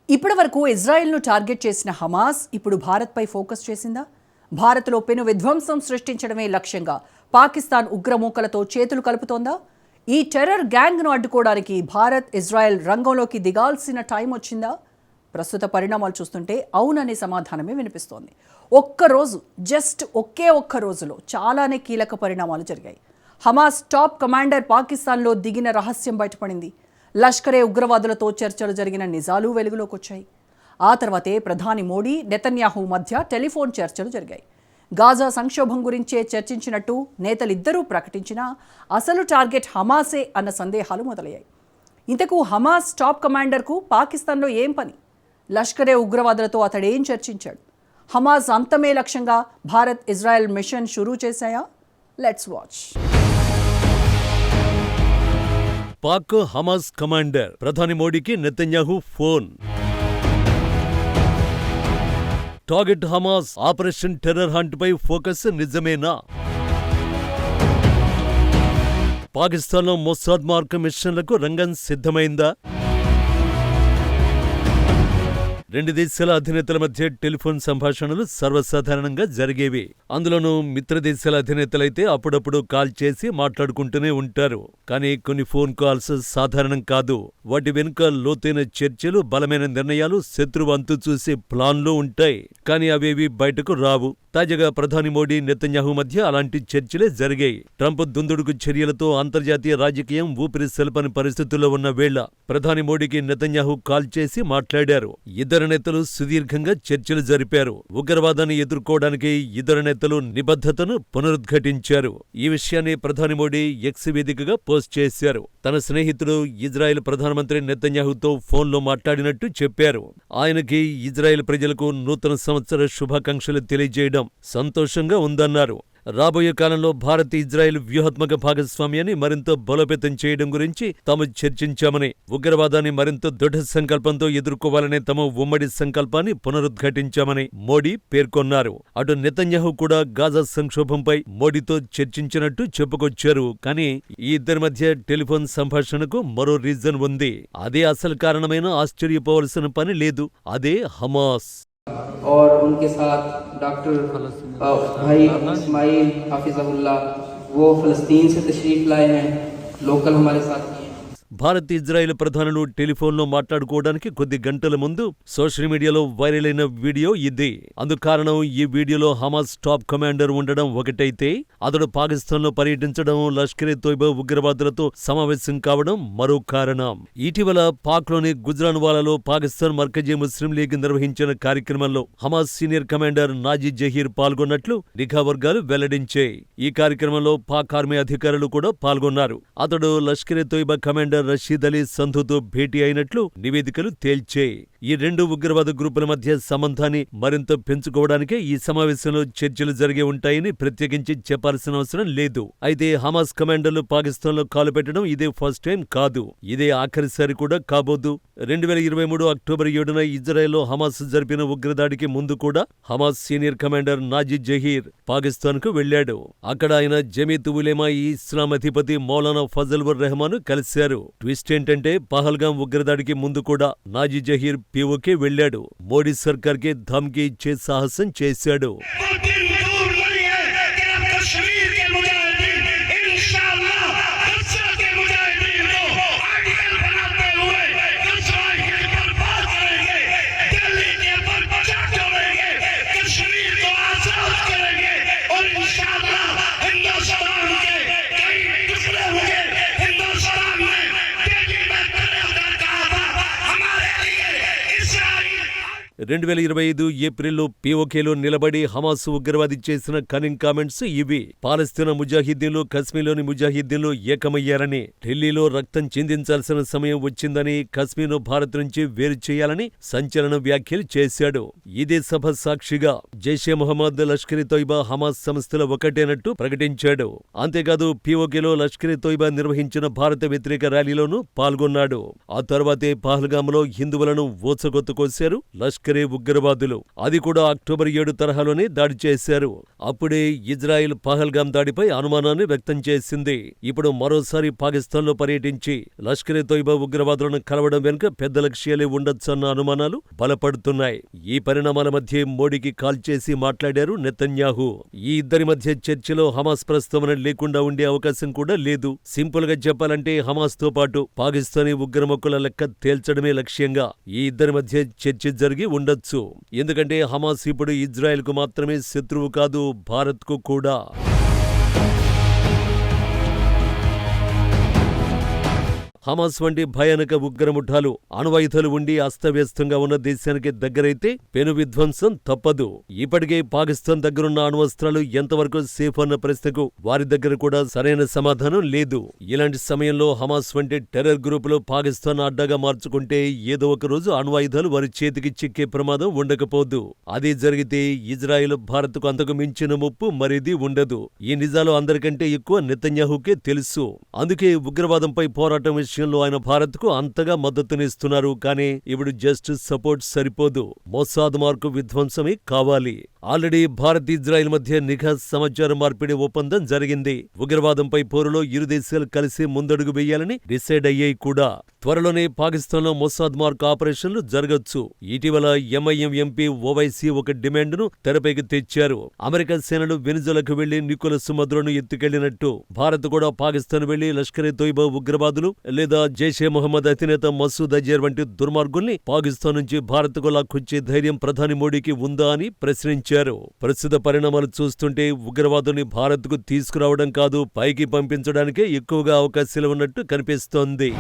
ఇప్పటివరకు ఇజ్రాయెల్ను టార్గెట్ చేసిన హమాస్ ఇప్పుడు భారత్పై ఫోకస్ చేసిందా? భారత్లో పెను విధ్వంసం సృష్టించడమే లక్ష్యంగా పాకిస్తాన్ ఉగ్రమూకలతో చేతులు కలుపుతోందా? ఈ టెర్రర్ గ్యాంగ్ను అడ్డుకోవడానికి భారత్, ఇజ్రాయెల్ రంగంలోకి దిగాల్సిన టైం వచ్చిందా? ప్రస్తుత పరిణామాలు చూస్తుంటే అవుననే సమాధానమే వినిపిస్తోంది. ఒకే ఒక్క రోజులో చాలానే కీలక పరిణామాలు జరిగాయి. హమాస్ టాప్ కమాండర్ పాకిస్తాన్లో దిగిన రహస్యం బయటపడింది. లష్కరే ఉగ్రవాదులతో చర్చలు జరిగిన నిజాలు వెలుగులోకి వచ్చాయి. ఆ తర్వాతే ప్రధాని మోడీ, నెతన్యాహు మధ్య టెలిఫోన్ చర్చలు జరిగాయి. గాజా సంక్షోభం గురించే చర్చించినట్టు నేతలిద్దరూ ప్రకటించినా అసలు టార్గెట్ హమాసే అన్న సందేహాలు మొదలయ్యాయి. ఇంతకు హమాస్ టాప్ కమాండర్కు పాకిస్తాన్లో ఏం పని? లష్కరే ఉగ్రవాదులతో అతడేం చర్చించాడు? హమాస్ అంతమే లక్ష్యంగా భారత్, ఇజ్రాయెల్ మిషన్ షురూ చేశాయా? Let's watch. Pak Hamas commander ప్రధాని మోడీకి Netanyahu phone. Target Hamas, operation terror hunt పై ఫోకస్ నిజమేనా? పాకిస్తాన్లో మొసాద్ మార్క్ మిషన్లకు రంగం సిద్ధమైందా? రెండు దేశాల అధినేతల మధ్య టెలిఫోన్ సంభాషణలు సర్వసాధారణంగా జరిగేవి. అందులోనూ మిత్రదేశాల అధినేతలైతే అప్పుడప్పుడు కాల్ చేసి మాట్లాడుకుంటూనే ఉంటారు. కానీ కొన్ని ఫోన్ కాల్స్ సాధారణం కాదు. వాటి వెనుక లోతైన చర్చలు, బలమైన నిర్ణయాలు, శత్రువు అంతు చూసే ప్లాన్లు ఉంటాయి. కానీ అవేవి బయటకు రావు. తాజాగా ప్రధాని మోడీ, నెతన్యాహు మధ్య అలాంటి చర్చలే జరిగాయి. ట్రంప్ దుందుడుకు చర్యలతో అంతర్జాతీయ రాజకీయం ఊపిరి సెలపని పరిస్థితుల్లో ఉన్న వేళ ప్రధాని మోడీకి నెతన్యాహు కాల్ చేసి మాట్లాడారు. ఇద్దరు నేతలు సుదీర్ఘంగా చర్చలు జరిపారు. ఉగ్రవాదాన్ని ఎదుర్కోవడానికి ఇద్దరు నేతలు నిబద్ధతను పునరుద్ఘాటించారు. ఈ విషయాన్ని ప్రధాని మోడీ ఎక్స్ వేదికగా పోస్ట్ చేశారు. తన స్నేహితుడు ఇజ్రాయెల్ ప్రధానమంత్రి నెతన్యాహుతో ఫోన్లో మాట్లాడినట్టు చెప్పారు. ఆయనకి ఇజ్రాయెల్ ప్రజలకు నూతన సంవత్సర శుభాకాంక్షలు తెలియజేయడం సంతోషంగా ఉందన్నారు. రాబోయే కాలంలో భారత్, ఇజ్రాయెల్ వ్యూహాత్మక భాగస్వామ్యాన్ని మరింత బలోపేతం చేయడం గురించి తాము చర్చించామని, ఉగ్రవాదాన్ని మరింత దృఢ సంకల్పంతో ఎదుర్కోవాలనే తమ ఉమ్మడి సంకల్పాన్ని పునరుద్ఘాటించామని మోడీ పేర్కొన్నారు. అటు నెతన్యాహు కూడా గాజా సంక్షోభంపై మోడీతో చర్చించినట్టు చెప్పుకొచ్చారు. కానీ ఈ ఇద్దరి మధ్య టెలిఫోన్ సంభాషణకు మరో రీజన్ ఉంది. అదే అసలు కారణమైన ఆశ్చర్యపోవలసిన పని లేదు. అదే హమాస్. और उनके साथ डॉक्टर भाई इस्माइल हाफिज़हुल्लाह वो फ़लस्तीन से तशरीफ़ लाए हैं, लोकल हमारे साथ ही हैं. భారత్, ఇజ్రాయెల్ ప్రధానులు టెలిఫోన్లో మాట్లాడుకోవడానికి కొద్ది గంటల ముందు సోషల్ మీడియాలో వైరల్ అయిన వీడియో ఇది. అందుకు కారణం ఈ వీడియోలో హమాస్ టాప్ కమాండర్ ఉండడం ఒకటైతే, అతడు పాకిస్తాన్లో పర్యటించడం, లష్కరే తోయిబా ఉగ్రవాదులతో సమావేశం కావడం మరో కారణం. ఇటీవల పాక్లోని గుజ్రాన్వాలాలో పాకిస్తాన్ మర్కజీ ముస్లిం లీగ్ నిర్వహించిన కార్యక్రమంలో Hamas senior commander Naji Zaheer పాల్గొన్నట్లు నిఘా వర్గాలు వెల్లడించాయి. ఈ కార్యక్రమంలో పాక్ ఆర్మీ అధికారులు కూడా పాల్గొన్నారు. అతడు లష్కరే తోయిబా కమాండర్ రషీద్ అలీ సంధుతో భేటీ అయినట్లు నివేదికలు తేల్చాయి. ఈ రెండు ఉగ్రవాద గ్రూపుల మధ్య సంబంధాన్ని మరింత పెంచుకోవడానికే ఈ సమావేశంలో చర్చలు జరిగే ఉంటాయని ప్రత్యేకించి చెప్పాల్సిన అవసరం లేదు. అయితే హమాస్ కమాండర్లు పాకిస్తాన్లో కాలు పెట్టడం ఇదే ఫస్ట్ టైం కాదు. ఇదే ఆఖరిసారి కూడా కాబోదు. 2023 అక్టోబర్ 7న ఇజ్రాయెల్లో హమాస్ జరిపిన ఉగ్రదాడికి ముందు కూడా Hamas senior commander Naji Zaheer పాకిస్తాన్కు వెళ్లాడు. అక్కడ ఆయన జమీత్ ఉలేమా ఇస్లాం అధిపతి మౌలానా ఫజల్ ఉర్ రెహమాన్ కలిశారు. ట్విస్ట్ ఏంటంటే పహల్గాం ఉగ్రదాడికి ముందు కూడా నాజీ జహీర్ పీఓకే వెళ్లాడు. మోడీ సర్కార్కే ధమ్కీ ఇచ్చే సాహసం చేశాడు. రెండు 2025 ఏప్రిల్లో పీఓకేలో నిలబడి హమాస్ ఉగ్రవాది చేసిన కనింగ్ కామెంట్స్ ఇవి. పాలస్తీనా ముజాహిద్దీన్లు కశ్మీర్లోని ముజాహిద్దీన్లు ఏకమయ్యారని, ఢిల్లీలో రక్తం చిందించాల్సిన సమయం వచ్చిందని, కశ్మీర్ను భారత్ నుంచి వేరు చేయాలని సంచలన వ్యాఖ్యలు చేశాడు. ఇదే సభ సాక్షిగా జైషే మొహమ్మద్, లష్కరే తోయిబా, హమాస్ సంస్థల ఒకటేనట్టు ప్రకటించాడు. అంతేకాదు పీఓకేలో లష్కరే తోయిబా నిర్వహించిన భారత వ్యతిరేక ర్యాలీలోనూ పాల్గొన్నాడు. ఆ తర్వాతే పహల్గాంలో హిందువులను ఊచకొత్తు కోశారు. లష్కరే లష్కరే ఉగ్రవాదులు. అది కూడా అక్టోబర్ 7 తరహాలోనే దాడి చేశారు. అప్పుడే ఇజ్రాయెల్ పహల్గాం దాడిపై అనుమానాన్ని వ్యక్తం చేసింది. ఇప్పుడు మరోసారి పాకిస్తాన్లో పర్యటించి లష్కరే తోయిబా ఉగ్రవాదులను కలవడం వెనుక పెద్ద లక్ష్యాలే ఉండొచ్చన్న అనుమానాలు బలపడుతున్నాయి. ఈ పరిణామాల మధ్య మోడీకి కాల్ చేసి మాట్లాడారు నెతన్యాహు. ఈ ఇద్దరి మధ్య చర్చలో హమాస్ ప్రస్తావన లేకుండా ఉండే అవకాశం కూడా లేదు. సింపుల్ గా చెప్పాలంటే హమాస్ తో పాటు పాకిస్తానీ ఉగ్రముక్కుల లెక్క తేల్చడమే లక్ష్యంగా ఈ ఇద్దరి మధ్య చర్చ జరిగి ఉండొచ్చు. ఎందుకంటే హమాస్ ఇప్పుడు ఇజ్రాయెల్ కు మాత్రమే శత్రువు కాదు, భారత్ కు కూడా. హమాస్ వంటి భయానక ఉగ్రముఠాలు అణ్వాయుధాలు ఉండి అస్తవ్యస్తంగా ఉన్న దేశానికి దగ్గరైతే పెను విధ్వంసం తప్పదు. ఇప్పటికే పాకిస్తాన్ దగ్గరున్న అణ్వస్త్రాలు ఎంతవరకు సేఫ్ అన్న ప్రశ్నకు వారి దగ్గర కూడా సరైన సమాధానం లేదు. ఇలాంటి సమయంలో హమాస్ వంటి టెర్రర్ గ్రూపులు పాకిస్తాన్ అడ్డాగా మార్చుకుంటే ఏదో ఒక రోజు అణ్వాయుధాలు వారి చేతికి చిక్కే ప్రమాదం ఉండకపోదు. అది జరిగితే ఇజ్రాయెల్ భారత్ కు అంతకు మించిన ముప్పు మరిది ఉండదు. ఈ నిజాలు అందరికంటే ఎక్కువ నెతన్యాహుకే తెలుసు. అందుకే ఉగ్రవాదంపై పోరాటం విషయంలో ఆయన భారత్ కు అంతగా మద్దతునిస్తున్నారు. కానీ ఇప్పుడు జస్ట్ సపోర్ట్ సరిపోదు, మొసాద్ మార్కు విధ్వంసమే కావాలి. ఆల్రెడీ భారత్ ఇజ్రాయెల్ మధ్య నిఘా సమాచార మార్పిడి ఒప్పందం జరిగింది. ఉగ్రవాదంపై పోరులో ఇరు దేశాలు కలిసి ముందడుగు వేయాలని డిసైడ్ అయ్యాయి కూడా. త్వరలోనే పాకిస్తాన్లో మొసాద్ మార్క్ ఆపరేషన్లు జరగొచ్చు. ఇటీవల ఎంఐఎం ఎంపీ ఓవైసీ ఒక డిమాండ్ను తెరపైకి తెచ్చారు. అమెరికా సేనలు వెనిజులాకు వెళ్లి నికోలస్ మదురోను ఎత్తుకెళ్లినట్టు భారత్ కూడా పాకిస్తాన్ వెళ్లి లష్కరే తోయిబా ఉగ్రవాదులు లేదా జైషే మొహమ్మద్ అధినేత మసూద్ అజర్ వంటి దుర్మార్గుల్ని పాకిస్తాన్ నుంచి భారత్కు లాక్కొచ్చే ధైర్యం ప్రధాని మోడీకి ఉందా అని ప్రశ్నించారు. ప్రస్తుత పరిణామాలు చూస్తుంటే ఉగ్రవాదుల్ని భారత్కు తీసుకురావడం కాదు, పైకి పంపించడానికే ఎక్కువగా అవకాశాలు ఉన్నట్టు కనిపిస్తోంది.